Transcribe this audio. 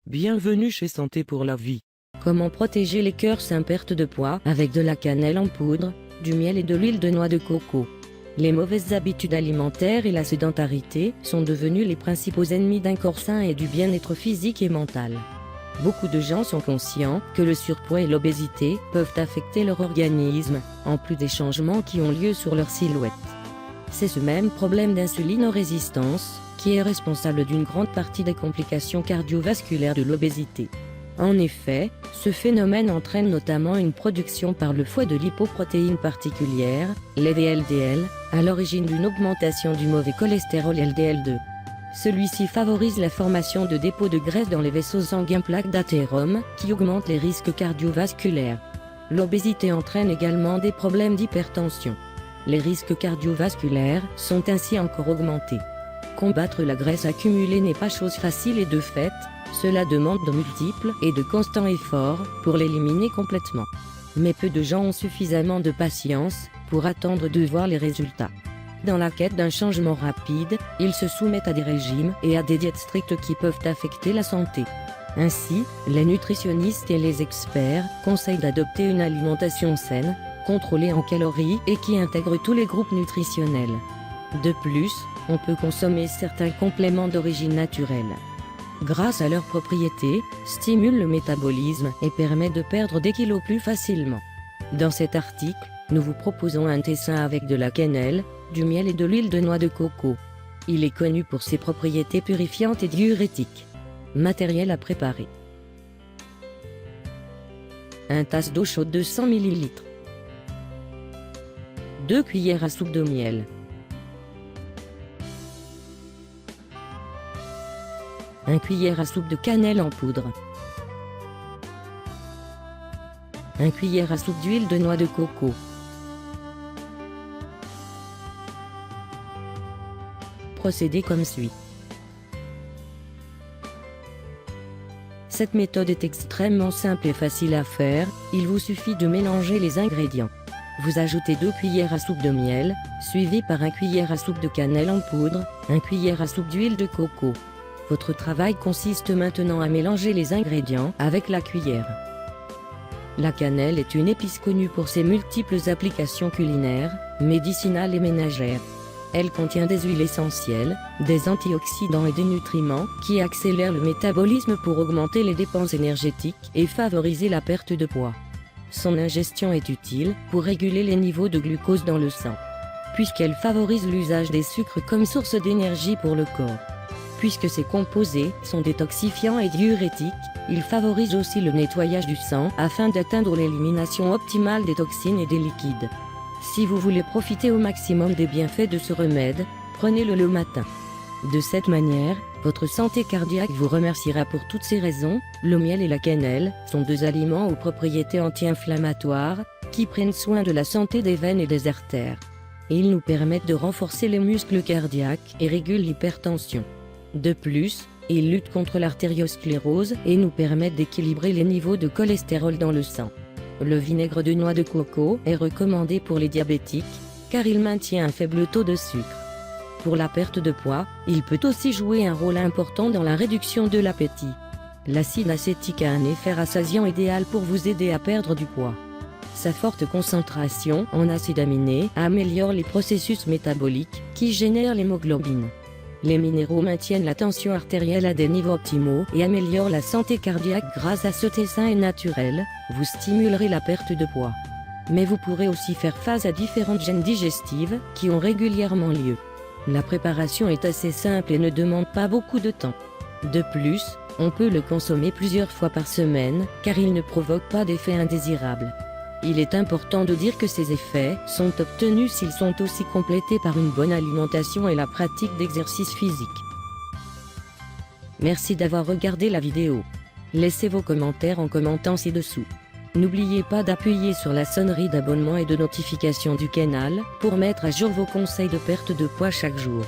Bienvenue chez Santé pour la vie. Comment protéger les cœurs sans perte de poids avec de la cannelle en poudre, du miel et de l'huile de noix de coco. Les mauvaises habitudes alimentaires et la sédentarité sont devenus les principaux ennemis d'un corps sain et du bien-être physique et mental. Beaucoup de gens sont conscients que le surpoids et l'obésité peuvent affecter leur organisme, en plus des changements qui ont lieu sur leur silhouette. C'est ce même problème d'insulinorésistance qui est responsable d'une grande partie des complications cardiovasculaires de l'obésité. En effet, ce phénomène entraîne notamment une production par le foie de lipoprotéines particulières, les VLDL, à l'origine d'une augmentation du mauvais cholestérol LDL2. Celui-ci favorise la formation de dépôts de graisse dans les vaisseaux sanguins, plaques d'athérome, qui augmentent les risques cardiovasculaires. L'obésité entraîne également des problèmes d'hypertension. Les risques cardiovasculaires sont ainsi encore augmentés. Combattre la graisse accumulée n'est pas chose facile et de fait, cela demande de multiples et de constants efforts pour l'éliminer complètement. Mais peu de gens ont suffisamment de patience pour attendre de voir les résultats. Dans la quête d'un changement rapide, ils se soumettent à des régimes et à des diètes strictes qui peuvent affecter la santé. Ainsi, les nutritionnistes et les experts conseillent d'adopter une alimentation saine, contrôlée en calories et qui intègre tous les groupes nutritionnels. De plus, on peut consommer certains compléments d'origine naturelle. Grâce à leurs propriétés, stimulent le métabolisme et permettent de perdre des kilos plus facilement. Dans cet article, nous vous proposons un thé sain avec de la cannelle, du miel et de l'huile de noix de coco. Il est connu pour ses propriétés purifiantes et diurétiques. Matériel à préparer. 1 tasse d'eau chaude de 100 ml. 2 cuillères à soupe de miel. 1 cuillère à soupe de cannelle en poudre. 1 cuillère à soupe d'huile de noix de coco. Procédez comme suit. Cette méthode est extrêmement simple et facile à faire, il vous suffit de mélanger les ingrédients. Vous ajoutez 2 cuillères à soupe de miel, suivi par 1 cuillère à soupe de cannelle en poudre, 1 cuillère à soupe d'huile de coco. Votre travail consiste maintenant à mélanger les ingrédients avec la cuillère. La cannelle est une épice connue pour ses multiples applications culinaires, médicinales et ménagères. Elle contient des huiles essentielles, des antioxydants et des nutriments qui accélèrent le métabolisme pour augmenter les dépenses énergétiques et favoriser la perte de poids. Son ingestion est utile pour réguler les niveaux de glucose dans le sang, puisqu'elle favorise l'usage des sucres comme source d'énergie pour le corps. Puisque ces composés sont détoxifiants et diurétiques, ils favorisent aussi le nettoyage du sang afin d'atteindre l'élimination optimale des toxines et des liquides. Si vous voulez profiter au maximum des bienfaits de ce remède, prenez-le le matin. De cette manière, votre santé cardiaque vous remerciera pour toutes ces raisons. Le miel et la cannelle sont 2 aliments aux propriétés anti-inflammatoires qui prennent soin de la santé des veines et des artères. Et ils nous permettent de renforcer les muscles cardiaques et régulent l'hypertension. De plus, ils luttent contre l'artériosclérose et nous permettent d'équilibrer les niveaux de cholestérol dans le sang. Le vinaigre de noix de coco est recommandé pour les diabétiques, car il maintient un faible taux de sucre. Pour la perte de poids, il peut aussi jouer un rôle important dans la réduction de l'appétit. L'acide acétique a un effet rassasiant idéal pour vous aider à perdre du poids. Sa forte concentration en acides aminés améliore les processus métaboliques qui génèrent l'hémoglobine. Les minéraux maintiennent la tension artérielle à des niveaux optimaux et améliorent la santé cardiaque grâce à ce thé sain et naturel. Vous stimulerez la perte de poids. Mais vous pourrez aussi faire face à différentes gênes digestives qui ont régulièrement lieu. La préparation est assez simple et ne demande pas beaucoup de temps. De plus, on peut le consommer plusieurs fois par semaine, car il ne provoque pas d'effets indésirables. Il est important de dire que ces effets sont obtenus s'ils sont aussi complétés par une bonne alimentation et la pratique d'exercices physiques. Merci d'avoir regardé la vidéo. Laissez vos commentaires en commentant ci-dessous. N'oubliez pas d'appuyer sur la sonnerie d'abonnement et de notification du canal pour mettre à jour vos conseils de perte de poids chaque jour.